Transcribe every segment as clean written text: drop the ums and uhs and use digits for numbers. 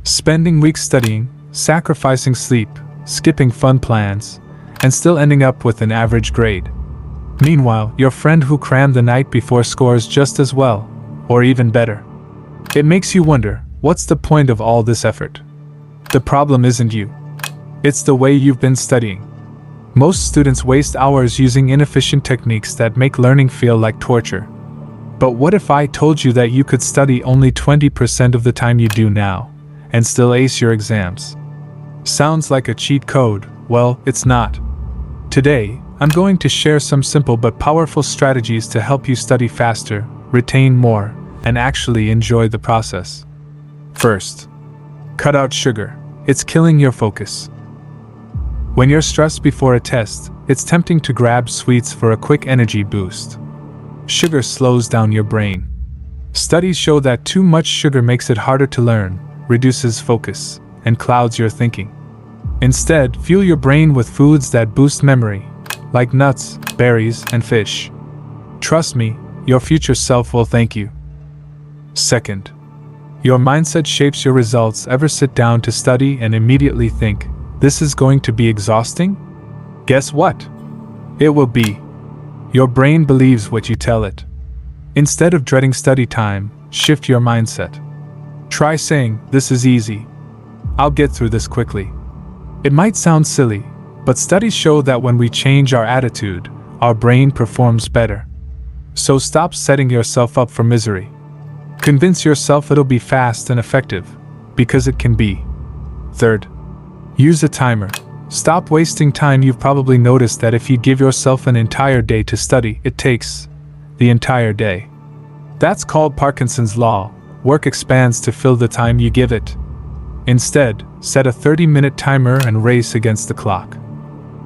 Spending weeks studying, sacrificing sleep, skipping fun plans, and still ending up with an average grade. Meanwhile, your friend who crammed the night before scores just as well, or even better. It makes you wonder, what's the point of all this effort? The problem isn't you. It's the way you've been studying. Most students waste hours using inefficient techniques that make learning feel like torture. But what if I told you that you could study only 20% of the time you do now, and still ace your exams? Sounds like a cheat code. Well, it's not. Today, I'm going to share some simple but powerful strategies to help you study faster, retain more, and actually enjoy the process. First, cut out sugar. It's killing your focus. When you're stressed before a test, it's tempting to grab sweets for a quick energy boost. Sugar slows down your brain. Studies show that too much sugar makes it harder to learn, reduces focus, and clouds your thinking. Instead, fuel your brain with foods that boost memory, like nuts, berries, and fish. Trust me, your future self will thank you. Second, your mindset shapes your results. Ever sit down to study and immediately think, this is going to be exhausting? Guess what? It will be. Your brain believes what you tell it. Instead of dreading study time, shift your mindset. Try saying, this is easy. I'll get through this quickly. It might sound silly, but studies show that when we change our attitude, our brain performs better. So stop setting yourself up for misery. Convince yourself it'll be fast and effective, because it can be. Third, use a timer. Stop wasting time. You've probably noticed that if you give yourself an entire day to study, it takes the entire day. That's called Parkinson's Law. Work expands to fill the time you give it. Instead, set a 30-minute timer and race against the clock.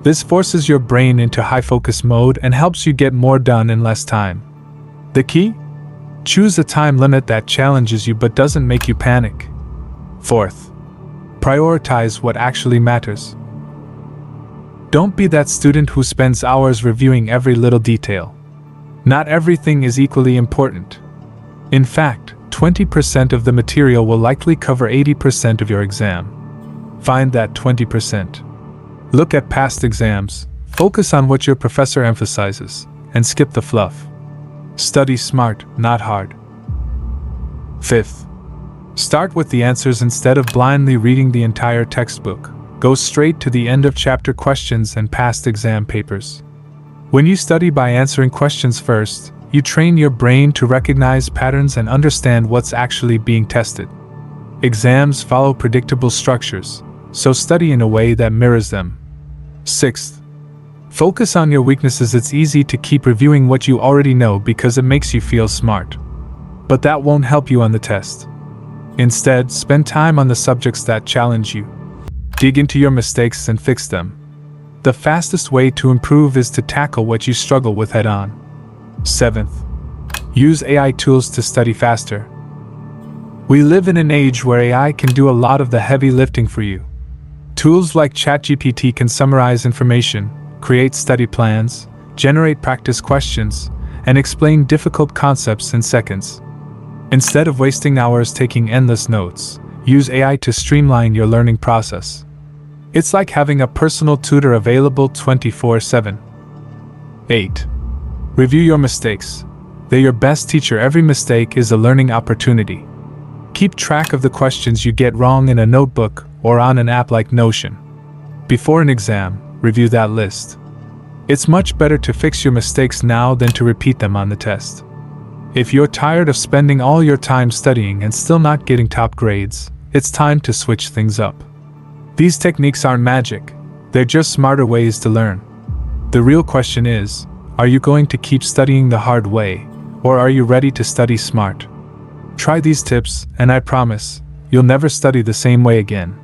This forces your brain into high-focus mode and helps you get more done in less time. The key? Choose a time limit that challenges you but doesn't make you panic. Fourth, prioritize what actually matters. Don't be that student who spends hours reviewing every little detail. Not everything is equally important. In fact, 20% of the material will likely cover 80% of your exam. Find that 20%. Look at past exams, focus on what your professor emphasizes, and skip the fluff. Study smart, not hard. Fifth, start with the answers instead of blindly reading the entire textbook. Go straight to the end of chapter questions and past exam papers. When you study by answering questions first, you train your brain to recognize patterns and understand what's actually being tested. Exams follow predictable structures, so study in a way that mirrors them. Sixth, focus on your weaknesses. It's easy to keep reviewing what you already know because it makes you feel smart. But that won't help you on the test. Instead, spend time on the subjects that challenge you. Dig into your mistakes and fix them. The fastest way to improve is to tackle what you struggle with head-on. Seventh, use AI tools to study faster. We live in an age where AI can do a lot of the heavy lifting for you. Tools like ChatGPT can summarize information, create study plans, generate practice questions, and explain difficult concepts in seconds. Instead of wasting hours taking endless notes, use AI to streamline your learning process. It's like having a personal tutor available 24/7. 8. Review your mistakes. They're your best teacher. Every mistake is a learning opportunity. Keep track of the questions you get wrong in a notebook or on an app like Notion. Before an exam, review that list. It's much better to fix your mistakes now than to repeat them on the test. If you're tired of spending all your time studying and still not getting top grades, it's time to switch things up. These techniques aren't magic, they're just smarter ways to learn. The real question is, are you going to keep studying the hard way, or are you ready to study smart? Try these tips, and I promise, you'll never study the same way again.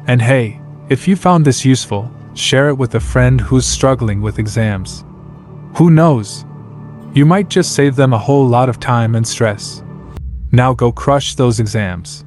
And hey, if you found this useful, share it with a friend who's struggling with exams. Who knows? You might just save them a whole lot of time and stress. Now go crush those exams.